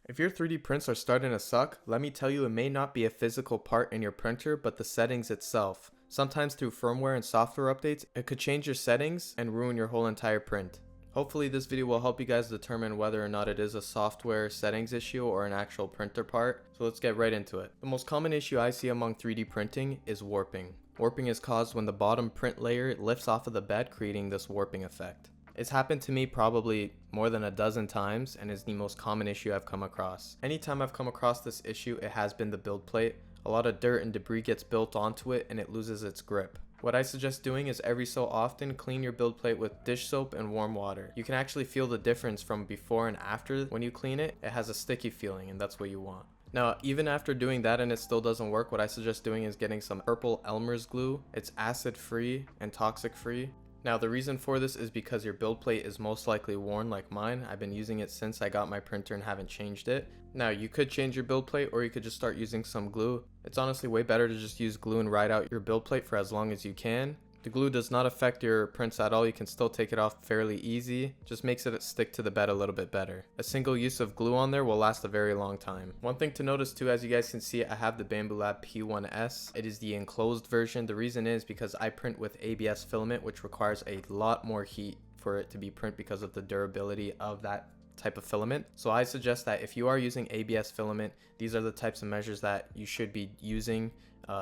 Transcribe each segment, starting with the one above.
If your 3D prints are starting to suck, let me tell you, it may not be a physical part in your printer, but the settings itself. Sometimes through firmware and software updates, it could change your settings and ruin your whole entire print. Hopefully this video will help you guys determine whether or not it is a software settings issue or an actual printer part. So let's get right into it. The most common issue I see among 3D printing is warping. Warping is caused when the bottom print layer lifts off of the bed, creating this warping effect. It's happened to me probably more than a dozen times and is the most common issue I've come across. Anytime I've come across this issue, it has been the build plate. A lot of dirt and debris gets built onto it and it loses its grip. What I suggest doing is every so often clean your build plate with dish soap and warm water. You can actually feel the difference from before and after when you clean it. It has a sticky feeling and that's what you want. Now, even after doing that and it still doesn't work, what I suggest doing is getting some purple Elmer's glue. It's acid free and toxic free. Now, the reason for this is because your build plate is most likely worn like mine. I've been using it since I got my printer and haven't changed it. Now, you could change your build plate or you could just start using some glue. It's honestly way better to just use glue and ride out your build plate for as long as you can. The glue does not affect your prints at all. You can still take it off fairly easy. Just makes it stick to the bed a little bit better. A single use of glue on there will last a very long time. One thing to notice too, as you guys can see, I have the Bambu Lab P1S. It is the enclosed version. The reason is because I print with ABS filament, which requires a lot more heat for it to be print because of the durability of that type of filament. So I suggest that if you are using ABS filament, these are the types of measures that you should be using.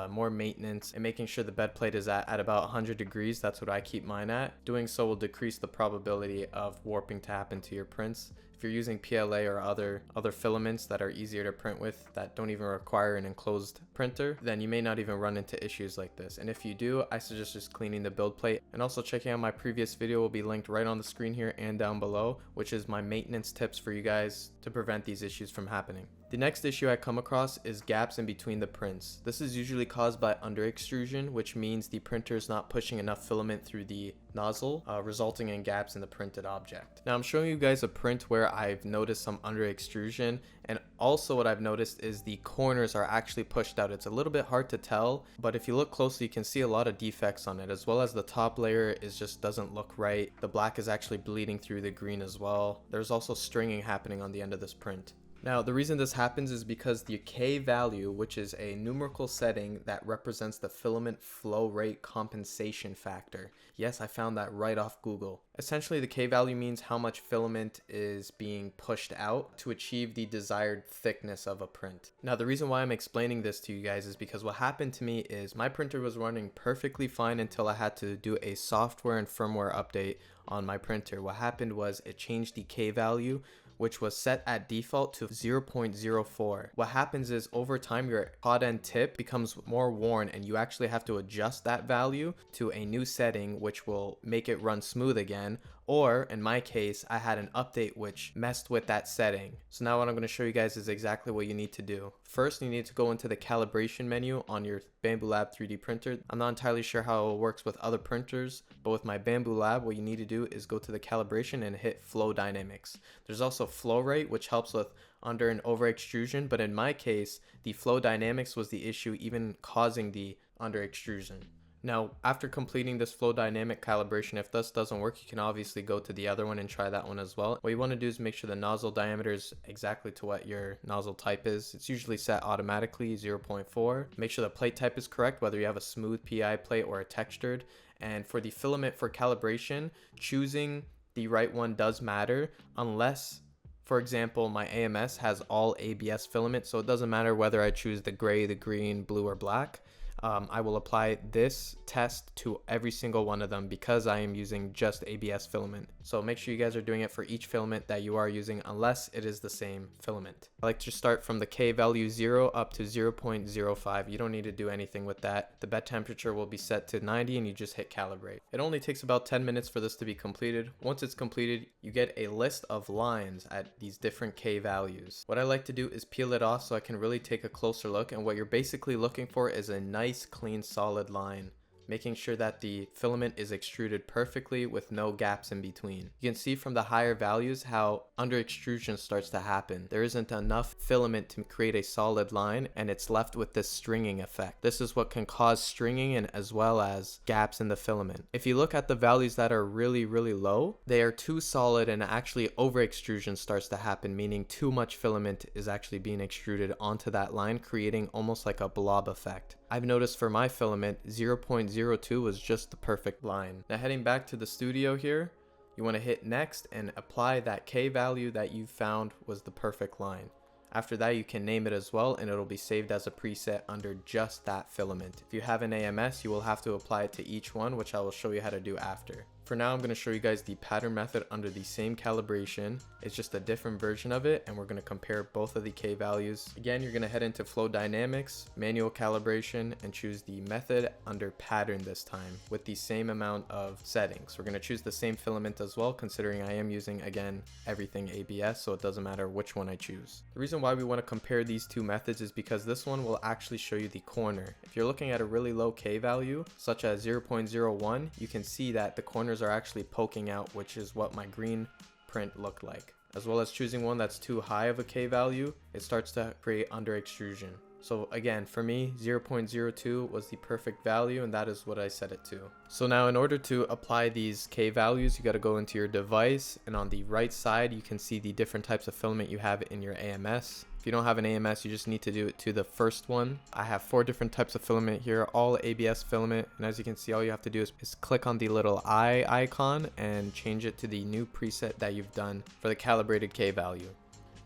More maintenance and making sure the bed plate is at about 100 degrees. That's what I keep mine at. Doing so will decrease the probability of warping to happen to your prints. If you're using PLA or other filaments that are easier to print with that don't even require an enclosed printer, then you may not even run into issues like this. And if you do, I suggest just cleaning the build plate and also checking out my previous video will be linked right on the screen here and down below, which is my maintenance tips for you guys to prevent these issues from happening. The next issue I come across is gaps in between the prints. This is usually caused by under extrusion, which means the printer is not pushing enough filament through the nozzle, resulting in gaps in the printed object. Now I'm showing you guys a print where I've noticed some under extrusion, and also what I've noticed is the corners are actually pushed out. It's a little bit hard to tell, but if you look closely you can see a lot of defects on it, as well as the top layer just doesn't look right. The black is actually bleeding through the green as well. There's also stringing happening on the end of this print. Now, the reason this happens is because the K value, which is a numerical setting that represents the filament flow rate compensation factor. Yes, I found that right off Google. Essentially, the K value means how much filament is being pushed out to achieve the desired thickness of a print. Now, the reason why I'm explaining this to you guys is because what happened to me is my printer was running perfectly fine until I had to do a software and firmware update on my printer. What happened was it changed the K value, which was set at default to 0.04. What happens is over time your hot end tip becomes more worn and you actually have to adjust that value to a new setting which will make it run smooth again. Or in my case, I had an update which messed with that setting. So now what I'm going to show you guys is exactly what you need to do. First, you need to go into the calibration menu on your Bambu Lab 3D printer. I'm not entirely sure how it works with other printers, but with my Bambu Lab, what you need to do is go to the calibration and hit flow dynamics. There's also flow rate, which helps with under and over extrusion, but in my case, the flow dynamics was the issue, even causing the under extrusion. Now, after completing this flow dynamic calibration, if this doesn't work, you can obviously go to the other one and try that one as well. What you want to do is make sure the nozzle diameter is exactly to what your nozzle type is. It's usually set automatically 0.4. Make sure the plate type is correct, whether you have a smooth PI plate or a textured. And for the filament for calibration, choosing the right one does matter unless, for example, my AMS has all ABS filament, so it doesn't matter whether I choose the gray, the green, blue, or black. I will apply this test to every single one of them because I am using just ABS filament. So make sure you guys are doing it for each filament that you are using unless it is the same filament. I like to start from the K value 0 up to 0.05. You don't need to do anything with that. The bed temperature will be set to 90 and you just hit calibrate. It only takes about 10 minutes for this to be completed. Once it's completed, you get a list of lines at these different K values. What I like to do is peel it off so I can really take a closer look, and what you're basically looking for is a nice clean solid line making sure that the filament is extruded perfectly with no gaps in between. You can see from the higher values how under extrusion starts to happen. There isn't enough filament to create a solid line, and it's left with this stringing effect. This is what can cause stringing and as well as gaps in the filament. If you look at the values that are really low, they are too solid, and actually over extrusion starts to happen, meaning too much filament is actually being extruded onto that line, creating almost like a blob effect. I've noticed for my filament 0.02 was just the perfect line. Now heading back to the studio here, you want to hit next and apply that K value that you found was the perfect line. After that, you can name it as well, and it'll be saved as a preset under just that filament. If you have an AMS, you will have to apply it to each one, which I will show you how to do after. For now, I'm going to show you guys the pattern method under the same calibration. It's just a different version of it, and we're going to compare both of the K values. Again, you're going to head into Flow Dynamics, Manual Calibration, and choose the method under pattern this time with the same amount of settings. We're going to choose the same filament as well, considering I am using, again, everything ABS, so it doesn't matter which one I choose. The reason why we want to compare these two methods is because this one will actually show you the corner. If you're looking at a really low K value, such as 0.01, you can see that the corners are actually poking out, which is what my green print looked like. As well as choosing one that's too high of a K value, it starts to create under extrusion. So again, for me, 0.02 was the perfect value, and that is what I set it to. So now in order to apply these K values, you got to go into your device, and on the right side, you can see the different types of filament you have in your AMS. If you don't have an AMS, you just need to do it to the first one. I have 4 different types of filament here, all ABS filament, and as you can see, all you have to do is click on the little eye icon and change it to the new preset that you've done for the calibrated K value.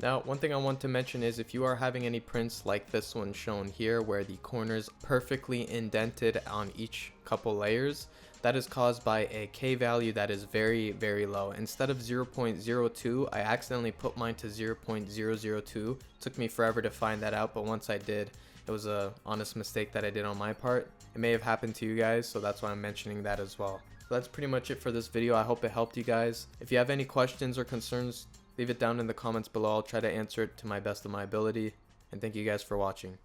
Now, one thing I want to mention is if you are having any prints like this one shown here where the corners perfectly indented on each couple layers, that is caused by a K value that is very low. Instead of 0.02, I accidentally put mine to 0.002. Took me forever to find that out, but once I did, it was a honest mistake that I did on my part. It may have happened to you guys, so that's why I'm mentioning that as well. So that's pretty much it for this video. I hope it helped you guys. If you have any questions or concerns, leave it down in the comments below. I'll try to answer it to my best of my ability. And thank you guys for watching.